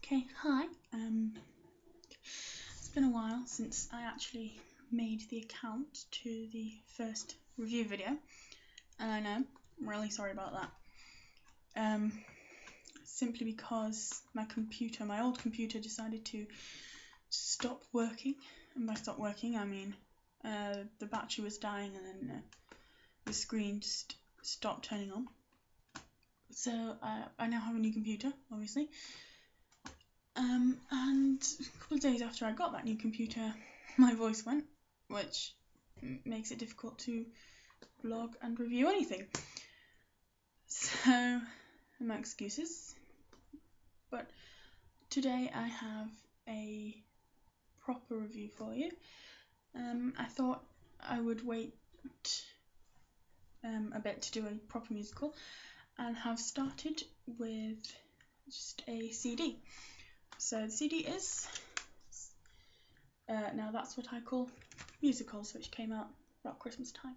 Okay, hi. It's been a while since I actually made the account to the first review video, and I know, I'm really sorry about that. Simply because my old computer decided to stop working, and by stop working I mean the battery was dying and then the screen just stopped turning on. So I now have a new computer, obviously. And a couple of days after I got that new computer, my voice went, which makes it difficult to vlog and review anything. So, my excuses. But today I have a proper review for you. I thought I would wait a bit to do a proper musical, and have started with just a CD. So the CD is Now That's What I Call Musicals, which came out about Christmas time.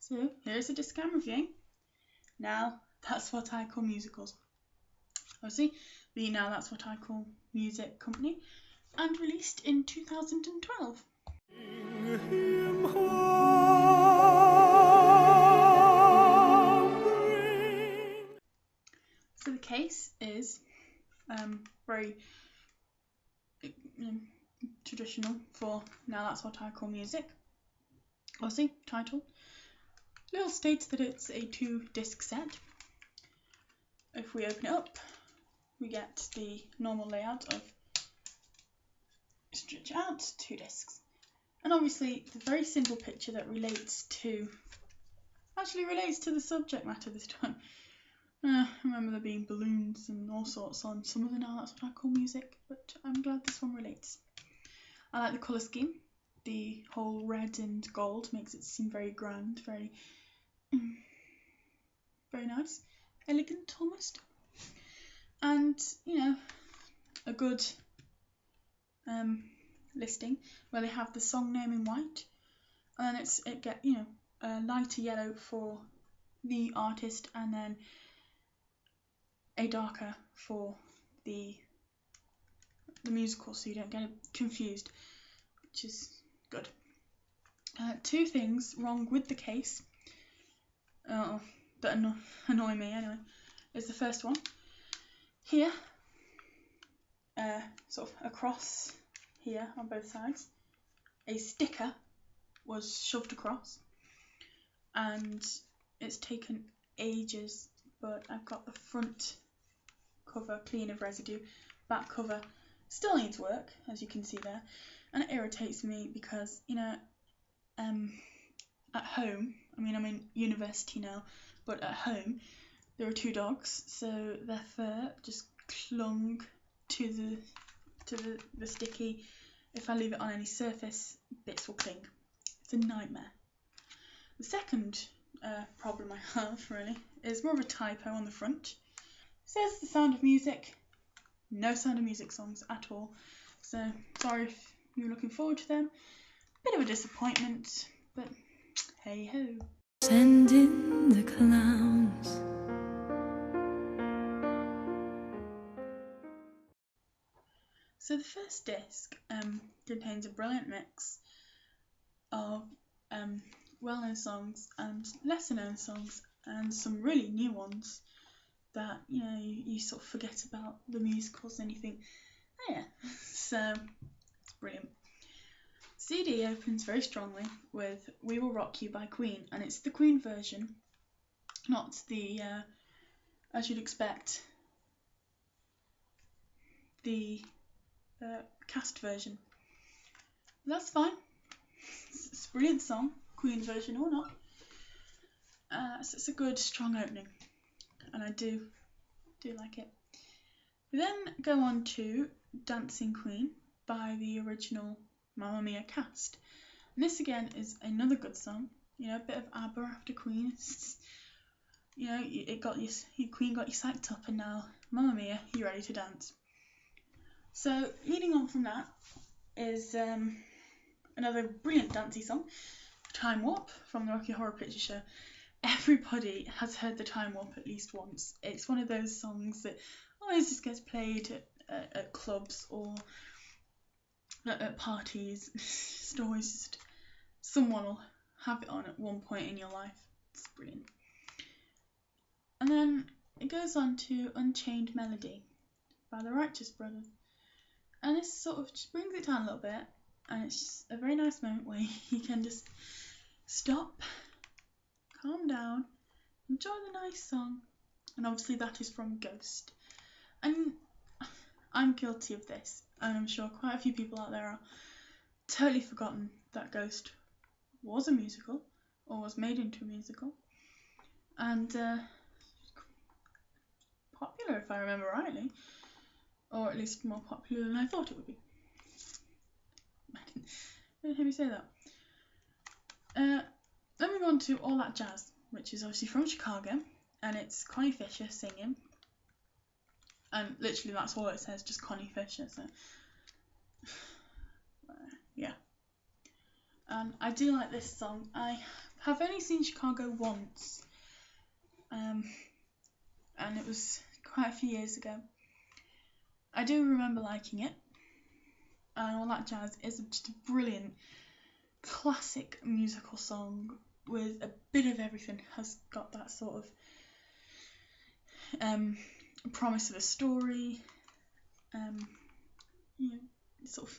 So here's a disc I'm reviewing. Now That's What I Call Musicals. Obviously, the Now That's What I Call Music company, and released in 2012. So the case is very traditional for Now That's What I Call Music. Obviously, title. Little states that it's a 2-disc set. If we open it up, we get the normal layout of stretch out 2 discs. And obviously the very simple picture that relates to the subject matter this time. I remember there being balloons and all sorts on some of the Now That's What I Call Music, but I'm glad this one relates. I like the colour scheme. The whole red and gold makes it seem very grand, very nice, elegant almost. And, a good listing where they have the song name in white, and then a lighter yellow for the artist, and then a darker for the musical, so you don't get confused, which is good. 2 things wrong with the case that annoy me anyway is the first one. Here, sort of across here on both sides, a sticker was shoved across, and it's taken ages, but I've got the front cover clean of residue, back cover still needs work, as you can see there, and it irritates me because, at home, I'm in university now, but at home there are 2 dogs, so their fur just clung to the sticky. If I leave it on any surface, bits will cling. It's a nightmare. The second problem I have, really, is more of a typo on the front. It says The Sound of Music. No Sound of Music songs at all. So, sorry if you're looking forward to them. Bit of a disappointment, but hey ho. Send in the clowns. So the first disc contains a brilliant mix of well-known songs and lesser-known songs, and some really new ones that you sort of forget about the musicals and you think, oh yeah. So it's brilliant. CD opens very strongly with We Will Rock You by Queen, and it's the Queen version, not the as you'd expect, the cast version. That's fine. It's a brilliant song, Queen version or not. So it's a good, strong opening, and I do like it. We then go on to Dancing Queen by the original Mamma Mia cast. And this again is another good song. A bit of ABBA after Queen. Queen got you psyched up, and now Mamma Mia, you're ready to dance. So leading on from that is another brilliant dancey song, Time Warp from the Rocky Horror Picture Show. Everybody has heard the Time Warp at least once. It's one of those songs that always just gets played at clubs or at parties. It's always just someone will have it on at one point in your life. It's brilliant. And then it goes on to Unchained Melody by the Righteous Brothers. And this sort of just brings it down a little bit, and it's just a very nice moment where you can just stop, calm down, enjoy the nice song. And obviously that is from Ghost. And I'm guilty of this, and I'm sure quite a few people out there are totally forgotten that Ghost was a musical, or was made into a musical, and popular if I remember rightly, or at least more popular than I thought it would be. Didn't hear me say that. Then we go on to All That Jazz, which is obviously from Chicago, and it's Connie Fisher singing, and literally that's all it says, just Connie Fisher, so yeah. I do like this song. I have only seen Chicago once, and it was quite a few years ago. I do remember liking it, and All That Jazz is just a brilliant classic musical song with a bit of everything. Has got that sort of promise of a story. You know, sort of,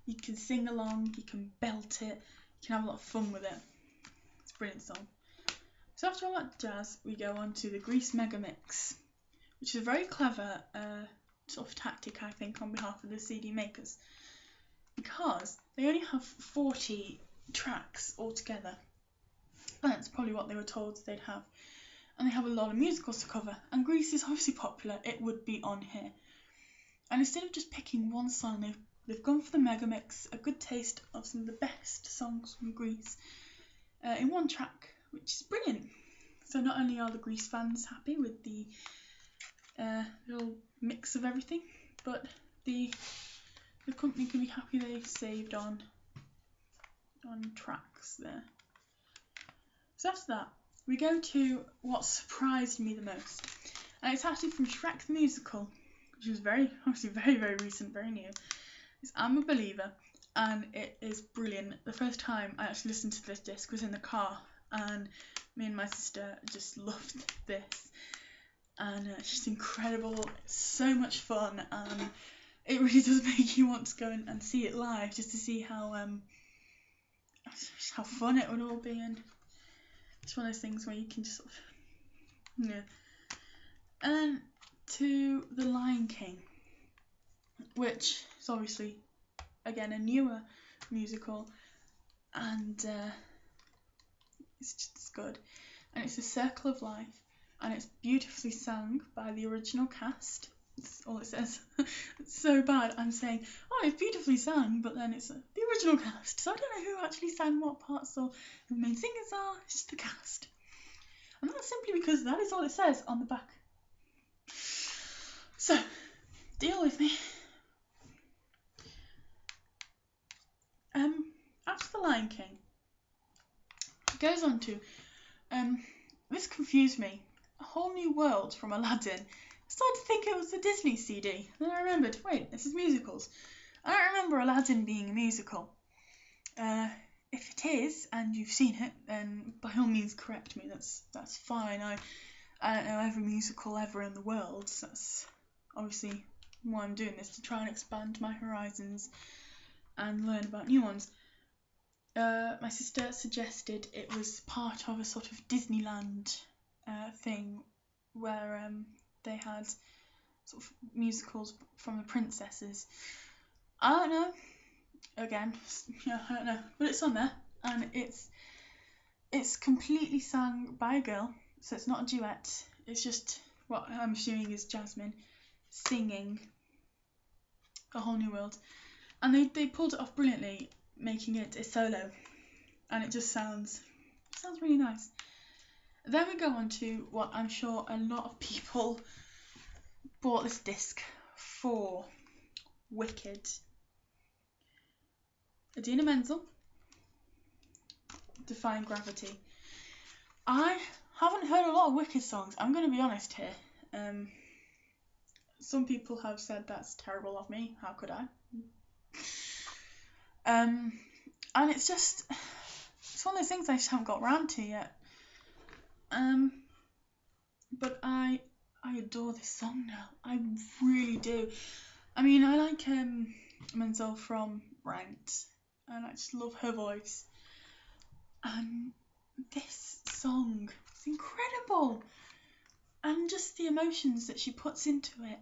you can sing along, you can belt it, you can have a lot of fun with it. It's a brilliant song. So after All That Jazz, we go on to the Grease Mega Mix, which is a very clever sort of tactic, I think, on behalf of the CD makers, because they only have 40 tracks altogether. And that's probably what they were told they'd have. And they have a lot of musicals to cover, and Grease is obviously popular, it would be on here. And instead of just picking one song, they've gone for the mega mix, a good taste of some of the best songs from Grease in one track, which is brilliant. So not only are the Grease fans happy with the little mix of everything, but the company can be happy they've saved on tracks there. So after that, we go to what surprised me the most, and it's actually from Shrek the Musical, which is obviously very, very recent, very new. It's I'm a Believer, and it is brilliant. The first time I actually listened to this disc was in the car, and me and my sister just loved this, and it's just incredible. It's so much fun, and it really does make you want to go and see it live, just to see how fun it would all be. And it's one of those things where you can just sort of, yeah. And then to The Lion King, which is obviously, again, a newer musical, and it's just as good. And it's A Circle of Life, and it's beautifully sung by the original cast. That's all it says. It's so bad. I'm saying, oh, it's beautifully sung, but then it's the original cast. So I don't know who actually sang what parts or who the main singers are. It's just the cast. And that's simply because that is all it says on the back. So, deal with me. After The Lion King, it goes on to, this confused me, A Whole New World from Aladdin. I started to think it was the Disney CD, then I remembered, wait, this is musicals. I don't remember Aladdin being a musical. If it is, and you've seen it, then by all means correct me, that's fine. I don't know every musical ever in the world, so that's obviously why I'm doing this, to try and expand my horizons and learn about new ones. My sister suggested it was part of a sort of Disneyland thing, where they had sort of musicals from the princesses. I don't know. Again, yeah, I don't know, but it's on there, and it's completely sung by a girl, so it's not a duet. It's just what I'm assuming is Jasmine singing A Whole New World, and they pulled it off brilliantly, making it a solo, and it just sounds really nice. Then we go on to what I'm sure a lot of people bought this disc for, Wicked. Idina Menzel, Defying Gravity. I haven't heard a lot of Wicked songs, I'm going to be honest here. Some people have said that's terrible of me, how could I? And it's one of those things I just haven't got around to yet. But I adore this song now, I really do. I mean, I like Menzel from Rent, and I just love her voice. And this song is incredible, and just the emotions that she puts into it.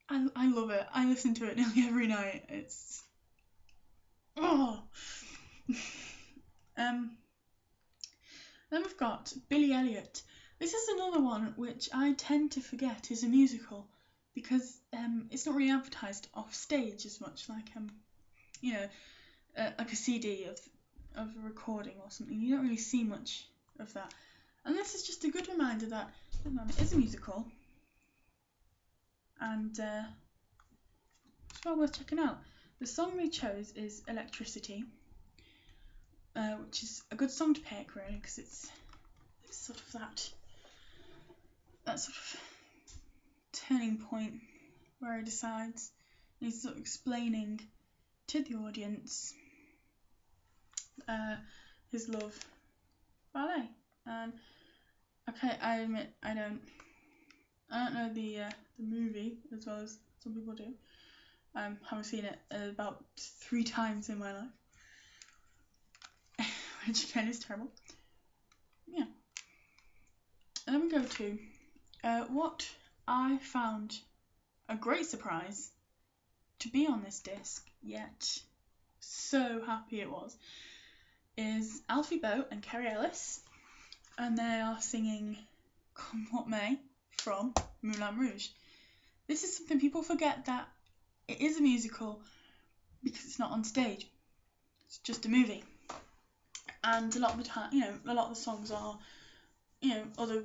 I love it. I listen to it nearly every night. It's Then we've got Billy Elliot. This is another one which I tend to forget is a musical because it's not really advertised off stage as much, like like a CD of a recording or something. You don't really see much of that. And this is just a good reminder that it is a musical, and it's well worth checking out. The song we chose is Electricity, which is a good song to pick really, because it's sort of that sort of turning point where he decides, and he's sort of explaining to the audience his love for ballet. And okay, I admit I don't know the movie as well as some people do. Haven't seen it about 3 times in my life, which again is terrible. Yeah. And then we go to what I found a great surprise to be on this disc, yet so happy it was, is Alfie Boe and Kerry Ellis, and they are singing Come What May from Moulin Rouge. This is something people forget, that it is a musical because it's not on stage, it's just a movie. And a lot of the time, a lot of the songs are, other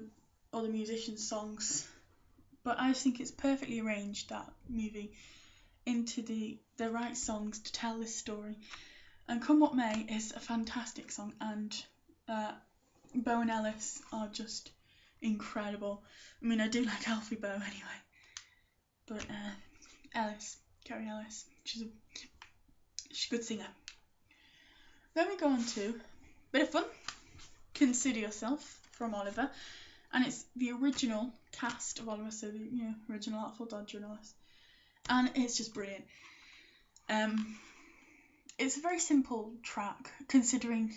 musicians' songs, but I just think it's perfectly arranged, that movie, into the right songs to tell this story. And Come What May is a fantastic song, and Boe and Ellis are just incredible. I mean, I do like Alfie Boe anyway, but Kerry Ellis, she's a good singer. Then we go on to bit of fun, Consider Yourself from Oliver, and it's the original cast of Oliver, so the original Artful Dodger and Alice, and it's just brilliant. It's a very simple track, considering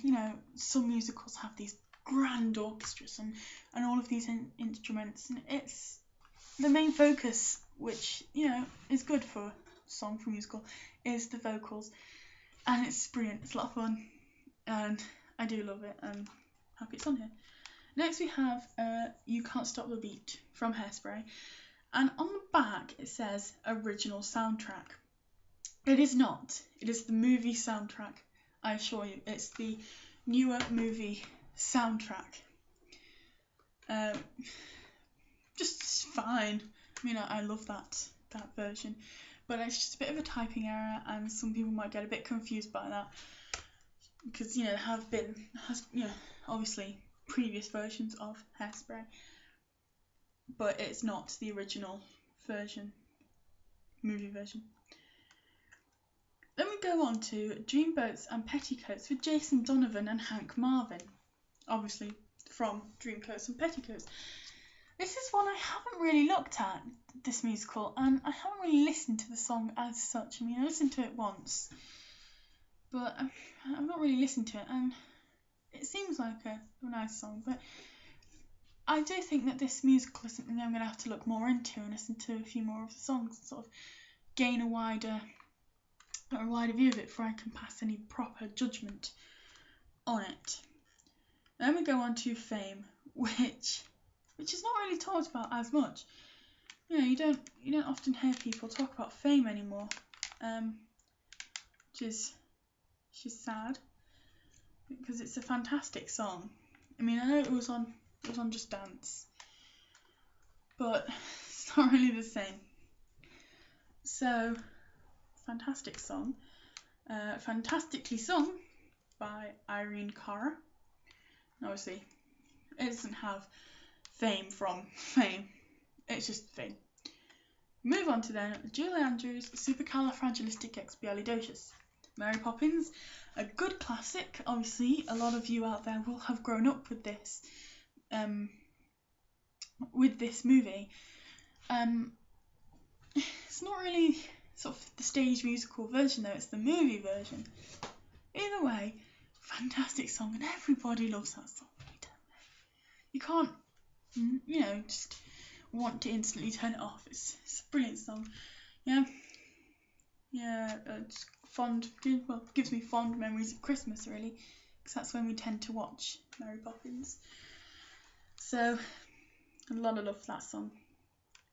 some musicals have these grand orchestras and all of these instruments, and it's the main focus, which is good for a song for a musical, is the vocals, and it's brilliant. It's a lot of fun, and I do love it. I'm happy it's on here. Next we have You Can't Stop the Beat from Hairspray, and on the back it says original soundtrack. It is not. It is the movie soundtrack, I assure you. It's the newer movie soundtrack. Just fine. I mean, I love that version, but it's just a bit of a typing error, and some people might get a bit confused by that, because there have been obviously previous versions of Hairspray, but it's not the original version, movie version. Then we go on to Dreamboats and Petticoats with Jason Donovan and Hank Marvin, obviously from Dreamcoats and Petticoats. This is one I haven't really looked at, this musical, and I haven't really listened to the song as such. I mean, I listened to it once, but I've not really listened to it, and it seems like a nice song, but I do think that this musical is something I'm going to have to look more into and listen to a few more of the songs and sort of gain a wider view of it before I can pass any proper judgment on it. Then we go on to Fame, which is not really talked about as much. You don't often hear people talk about Fame anymore, which is sad, because it's a fantastic song. I mean, I know it was on Just Dance, but it's not really the same. So, fantastic song. Fantastically sung by Irene Cara. Obviously, it doesn't have fame from fame. It's just fame. Move on to then Julie Andrews' Supercalifragilisticexpialidocious. Mary Poppins, a good classic. Obviously, a lot of you out there will have grown up with this movie. It's not really sort of the stage musical version though, it's the movie version. Either way, fantastic song, and everybody loves that song. You can't, just want to instantly turn it off. It's a brilliant song. It's gives me fond memories of Christmas, really, because that's when we tend to watch Mary Poppins. So, a lot of love for that song.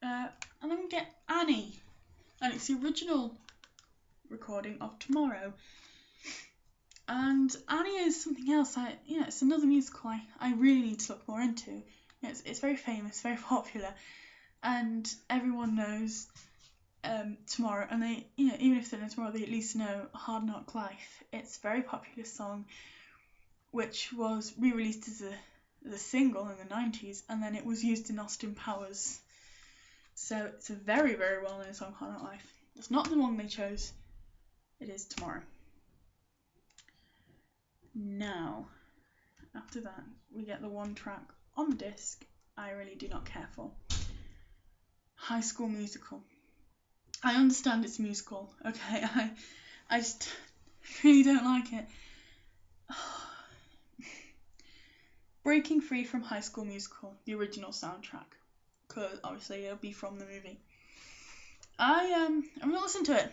And then we get Annie, and it's the original recording of Tomorrow. And Annie is something else. It's another musical I really need to look more into. It's very famous, very popular, and everyone knows Tomorrow. And they, even if they know Tomorrow, they at least know Hard Knock Life. It's a very popular song, which was re-released as a single in the 90s, and then it was used in Austin Powers. So it's a very, very well-known song, Hard Knock Life. It's not the one they chose. It is Tomorrow. Now, after that, we get the one track on the disc I really do not care for. High School Musical. I understand it's a musical, okay? I just really don't like it. Breaking Free from High School Musical, the original soundtrack, because obviously it'll be from the movie. I'm not listening to it.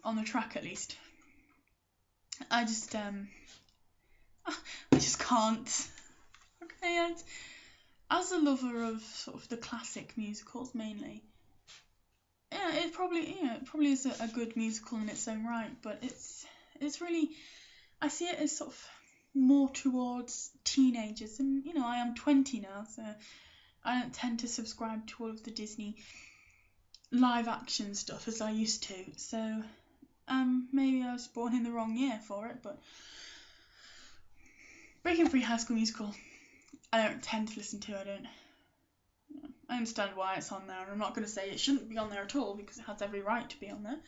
On the track at least. I just can't. Okay, as a lover of sort of the classic musicals mainly, it probably is a good musical in its own right, but it's really, I see it as sort of more towards teenagers, and I am 20 now, so I don't tend to subscribe to all of the Disney live action stuff as I used to, so maybe I was born in the wrong year for it, but Breaking Free High School Musical, I don't tend to listen to. I understand why it's on there, and I'm not going to say it shouldn't be on there at all, because it has every right to be on there.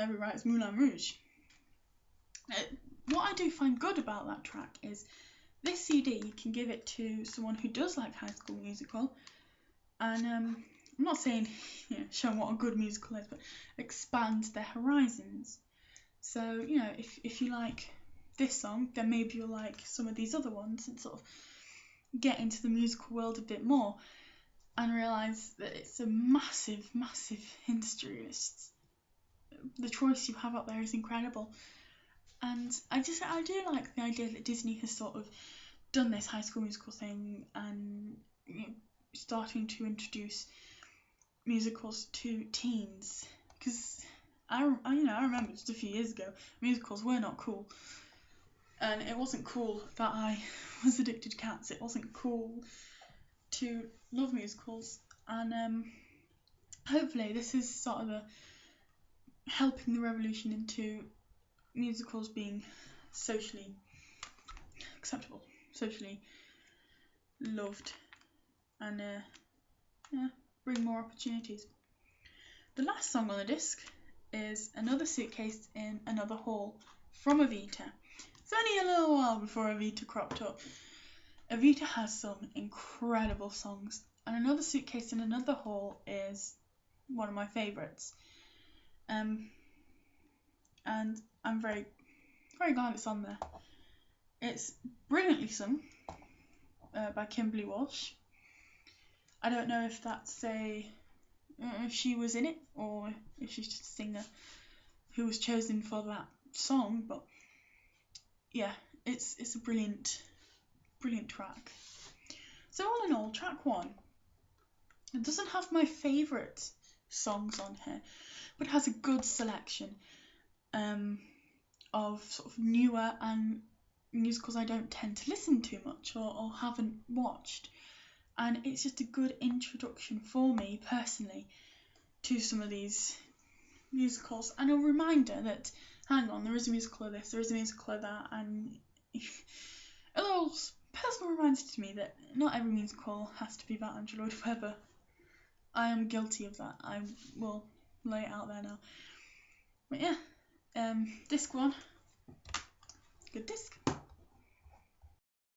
Every right is Moulin Rouge. What I do find good about that track is this CD, you can give it to someone who does like High School Musical, and I'm not saying show them what a good musical is, but expand their horizons. So if you like this song, then maybe you'll like some of these other ones, and sort of get into the musical world a bit more, and realise that it's a massive, massive industry. The choice you have up there is incredible, and I do like the idea that Disney has sort of done this High School Musical thing, and starting to introduce musicals to teens, because I remember just a few years ago musicals were not cool, and it wasn't cool that I was addicted to Cats. It wasn't cool to love musicals, and hopefully this is sort of helping the revolution into musicals being socially acceptable, socially loved, and bring more opportunities. The last song on the disc is Another Suitcase in Another Hall from Evita. It's only a little while before Evita cropped up. Evita has some incredible songs, and Another Suitcase in Another Hall is one of my favourites. And I'm very, very glad it's on there. It's brilliantly sung by Kimberly Walsh. I don't know if that's if she was in it, or if she's just a singer who was chosen for that song, but yeah, it's a brilliant track. So all in all, track 1, it doesn't have my favourite songs on here, but it has a good selection of sort of newer and musicals I don't tend to listen to much, or haven't watched. and it's just a good introduction for me personally to some of these musicals, and a reminder that, hang on, there is a musical of this, there is a musical of that, and a little personal reminder to me that not every musical has to be about Andrew Lloyd Webber. I am guilty of that. I will lay it out there now. But yeah, disc 1, good disc.